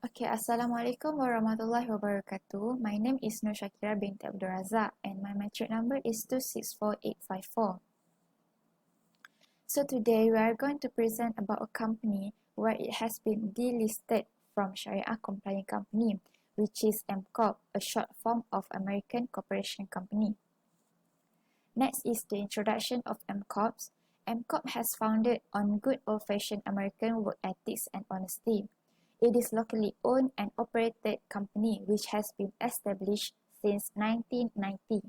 Okay, Assalamualaikum warahmatullahi wabarakatuh. My name is SYAKIRAH binti ABDUL RAZAK and my matric number is 264854. So today we are going to present about a company where it has been delisted from Sharia compliant company, which is MCOP, a short form of American Corporation Company. Next is the introduction of MCOPs. MCOP has founded on good old-fashioned American work ethics and honesty. It is locally owned and operated company which has been established since 1990.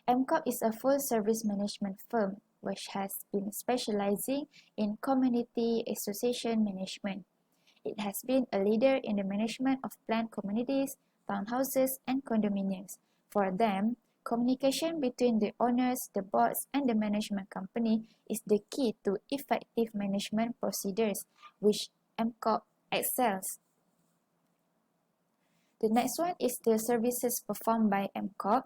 MCOP is a full-service management firm which has been specializing in community association management. It has been a leader in the management of planned communities, townhouses, and condominiums. For them, communication between the owners, the boards, and the management company is the key to effective management procedures, which MCOP excels. The next one is the services performed by MCOP.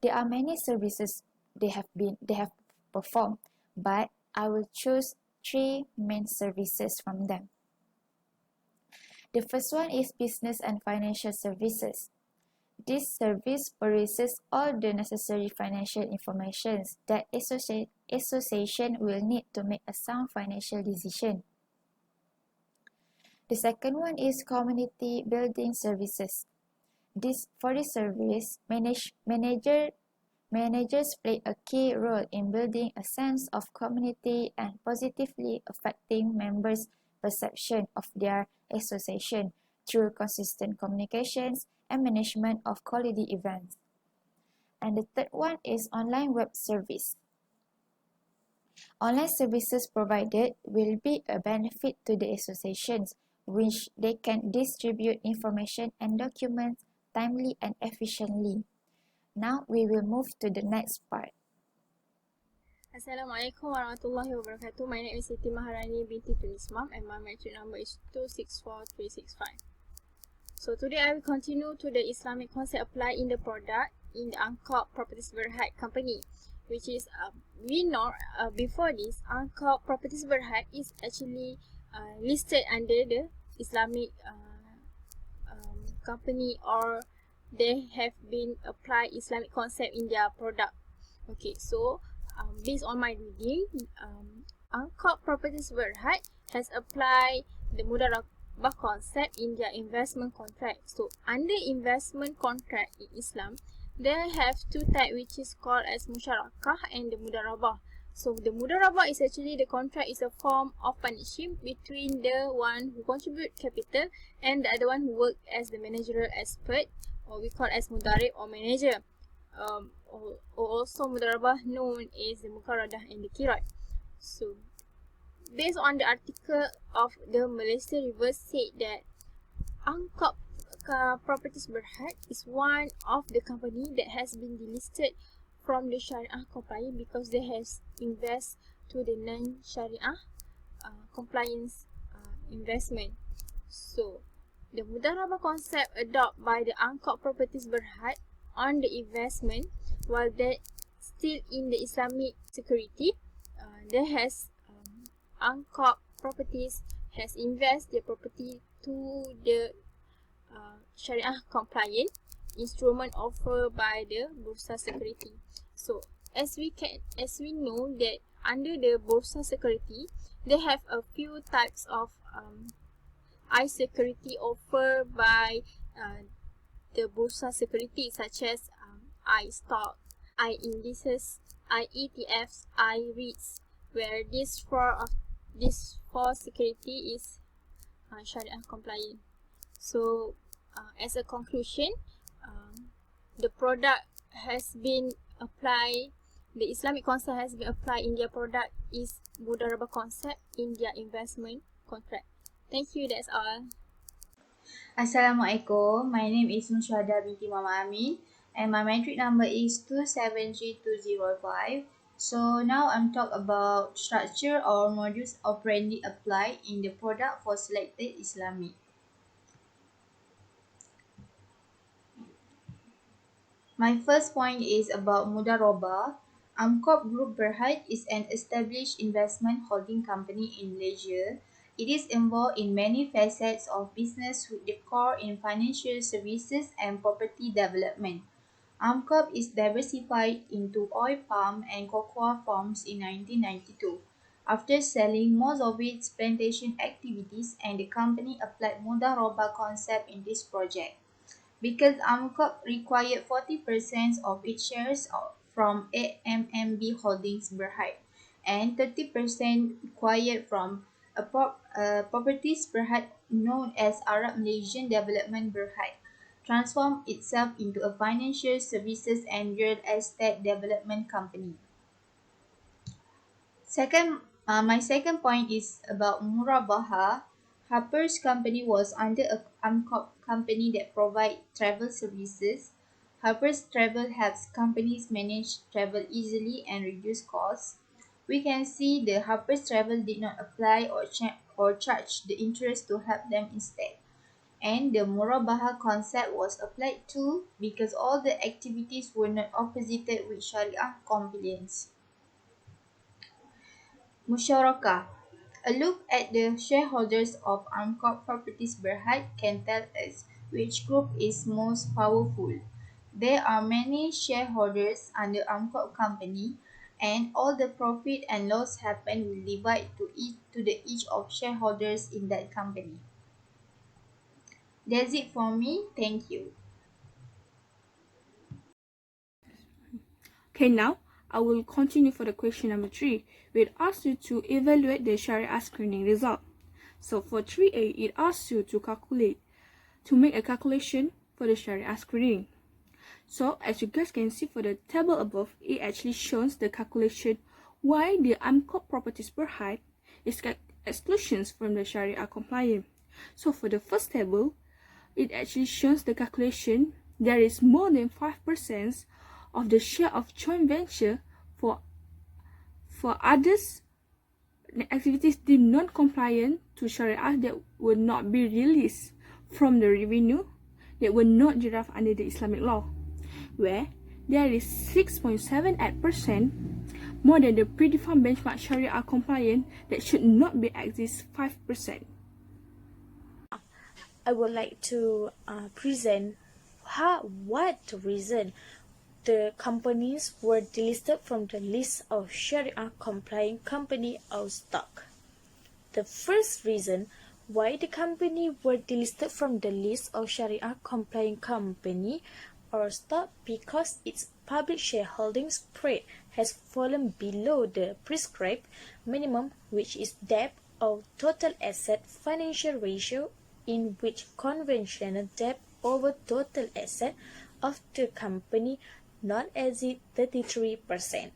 There are many services they have performed, but I will choose 3 main services from them. The first one is business and financial services. This service produces all the necessary financial information that association will need to make a sound financial decision. The second one is community building services. For this service, managers play a key role in building a sense of community and positively affecting members' perception of their association through consistent communications and management of quality events. And the third one is online web service. Online services provided will be a benefit to the associations, which they can distribute information and documents timely and efficiently. Now we will move to the next part. Assalamualaikum warahmatullahi wabarakatuh. My name is SITI MAHARANI binti TUNISMAM and my matric number is 264365. So today I will continue to the Islamic concept applied in the product in the Angkop Properties Berhad company, which is we know before this Angkop Properties Berhad is actually listed under the Islamic company, or they have been applied Islamic concept in their product. Okay, so based on my reading, Angkop Properties Berhad has applied the mudarabah concept in their investment contract. So under investment contract in Islam, they have 2 types, which is called as musyarakah and the mudarabah. So the mudarabah is actually the contract is a form of partnership between the one who contribute capital and the other one who work as the managerial expert, or we call as mudarib or manager. Or also mudarabah known as the muqaradah and the kirat. So based on the article of the Malaysia River said that Angkop Properties Berhad is one of the company that has been delisted from the Sharia compliant because they have invest to the non-Sharia compliance investment. So the mudarabah concept adopted by the Angkop Properties Berhad on the investment, while that still in the Islamic security, there has Angkop Properties has invest their property to the Sharia compliant instrument offered by the Bursa Security. So as we know that under the Bursa Security, they have a few types of security offered by the Bursa Security, such as stock, indices, ETFs, REITs, where this four security is Sharia compliant. So as a conclusion, the product has been applied, the Islamic concept has been applied in their product is mudarabah concept in their investment contract. Thank you, that's all. Assalamualaikum. My name is NURSYUHADAH binti AMIN and my matric number is 273205. So now I'm talk about structure or modus operandi applied in the product for selected Islamic. My first point is about mudarabah. Angkop Group Berhad is an established investment holding company in Malaysia It is involved in many facets of business with the core in financial services and property development. Corp is diversified into oil palm and cocoa farms in 1992. After selling most of its plantation activities, and the company applied Mudarabah concept in this project. Because Corp required 40% of its shares from AMMB Holdings Berhad and 30% acquired from Properties Berhad known as Arab Malaysian Development Berhad, transformed itself into a financial services and real estate development company. My second point is about Murabaha. Harper's company was under a company that provide travel services. Harper's Travel helps companies manage travel easily and reduce costs. We can see the Harper's Travel did not apply or charge the interest to help them instead. And the Murabaha concept was applied too because all the activities were not opposited with Sharia compliance. Musyarakah. A look at the shareholders of Corp Properties Berhad can tell us which group is most powerful. There are many shareholders under Corp company, and all the profit and loss happen will divide to each of shareholders in that company. That's it for me. Thank you. Okay, now I will continue for the question number 3. It asks you to evaluate the Sharia screening result. So for 3A, it asks you to make a calculation for the Sharia screening. So as you guys can see for the table above, it actually shows the calculation why the Corp Properties Berhad is exclusions from the Sharia compliant. So for the first table, it actually shows the calculation there is more than 5% of the share of joint venture for others activities deemed non-compliant to Sharia that will not be released from the revenue that will not derived under the Islamic law, where there is 6.78% more than the predefined benchmark Sharia compliant that should not be exceed 5%. I would like to present what reason the companies were delisted from the list of Sharia compliant company or stock. The first reason why the company were delisted from the list of Sharia compliant company or stock because its public shareholding spread has fallen below the prescribed minimum, which is debt or total asset financial ratio, in which conventional debt over total asset of the company not exceed 33%.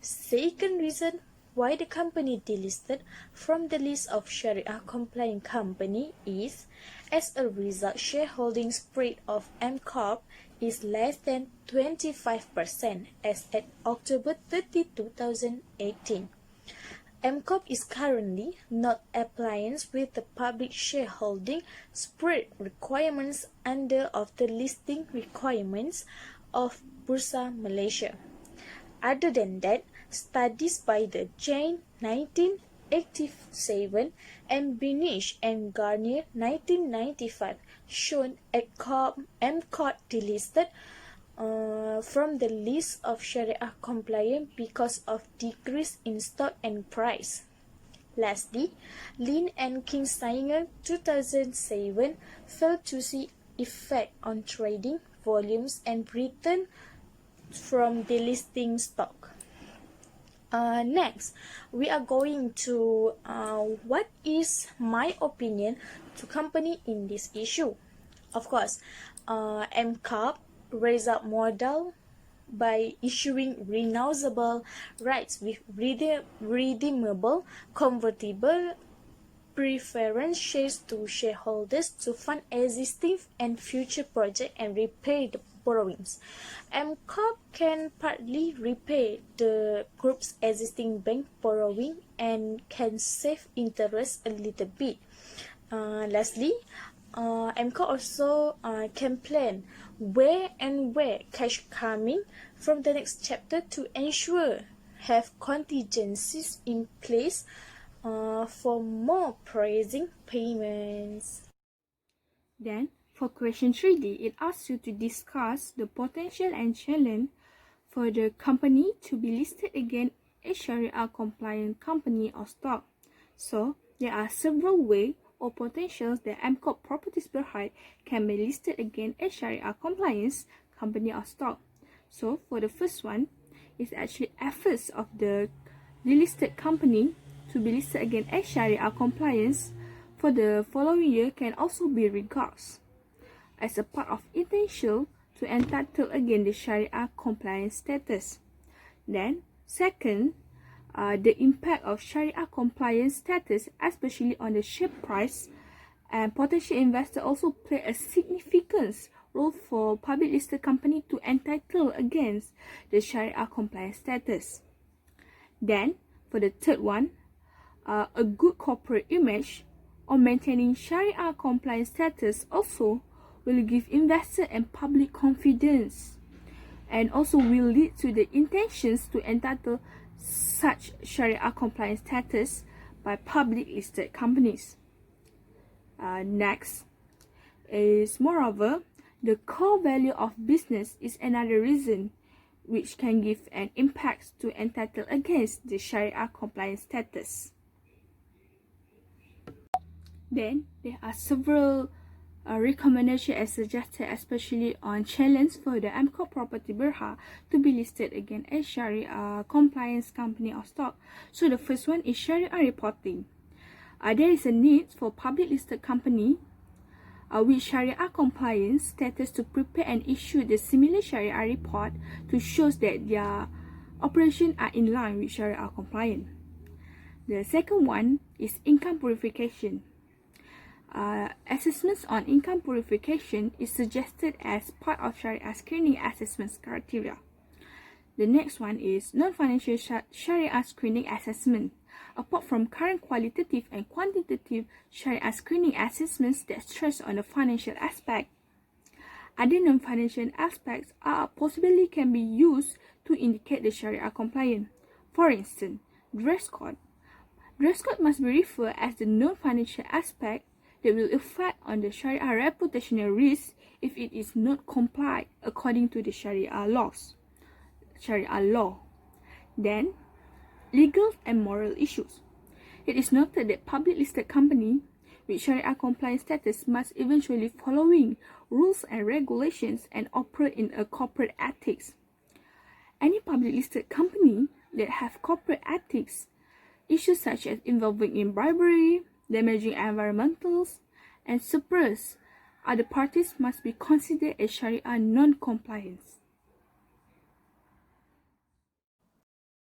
Second reason why the company delisted from the list of Sharia compliant company is, as a result, shareholding spread of Corp is less than 25% as at October 30, 2018. Corp is currently not applying with the public shareholding spread requirements under of the listing requirements of Bursa Malaysia. Other than that, studies by the Jane 1987 and Binish and Garnier 1995 shown Corp delisted from the list of Sharia compliant because of decrease in stock and price. Lastly, Lin and King-Sanger 2007 failed to see effect on trading volumes and return from delisting stock. Next, we are going to what is my opinion to company in this issue. Of course, Corp raise up modal by issuing renounceable rights with redeemable convertible preference shares to shareholders to fund existing and future projects and repay the borrowings. Corp can partly repay the group's existing bank borrowing and can save interest a little bit. Lastly, Corp also can plan where cash coming from the next chapter to ensure have contingencies in place for more pricing payments. Then, for question 3D, it asks you to discuss the potential and challenge for the company to be listed again as Sharia compliant company or stock. So, there are several ways or potentials that MCOP Properties Berhad can be listed again as Sharia compliance company or stock. So, for the first one, it's actually efforts of the delisted company to be listed again as Sharia compliance for the following year can also be regarded as a part of intention to entitle again the Sharia compliance status. Then, second, the impact of Sharia compliance status, especially on the share price, and potential investor also play a significant role for public listed company to entitle against the Sharia compliance status. Then, for the third one, a good corporate image or maintaining Sharia compliance status also will give investor and public confidence and also will lead to the intentions to entitle such Sharia compliance status by public listed companies. Next is, moreover, the core value of business is another reason which can give an impact to entitle against the Sharia compliance status. Then there are several recommendations as suggested, especially on challenge for the MCOP Property Berhad to be listed again as Sharia compliance company or stock. So the first one is Sharia reporting. There is a need for public listed company with Sharia compliance status to prepare and issue the similar Sharia report to show that their operations are in line with Sharia compliance. The second one is income purification. Assessments on income purification is suggested as part of Sharia screening assessment criteria. The next one is non-financial Sharia screening assessment. Apart from current qualitative and quantitative Sharia screening assessments that stress on the financial aspect, other non-financial aspects are possibly can be used to indicate the Sharia compliance. For instance, dress code. Dress code must be referred as the non-financial aspect that will affect on the Sharia reputational risk if it is not complied according to the Sharia law. Then, legal and moral issues. It is noted that public listed company with Sharia compliance status must eventually following rules and regulations and operate in a corporate ethics. Any public listed company that have corporate ethics issues such as involving in bribery, damaging environmentals, and suppress other parties must be considered as Sharia non-compliance.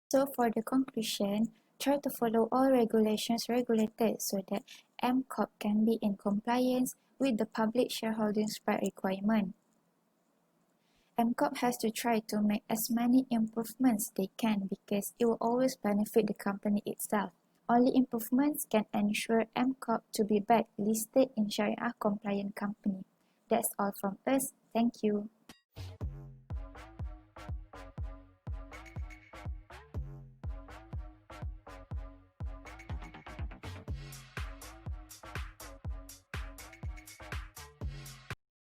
So for the conclusion, try to follow all regulations regulated so that MCOP can be in compliance with the public shareholding spread requirement. MCOP has to try to make as many improvements they can because it will always benefit the company itself. Only improvements can ensure MCOP to be back listed in Sharia compliant company. That's all from us. Thank you.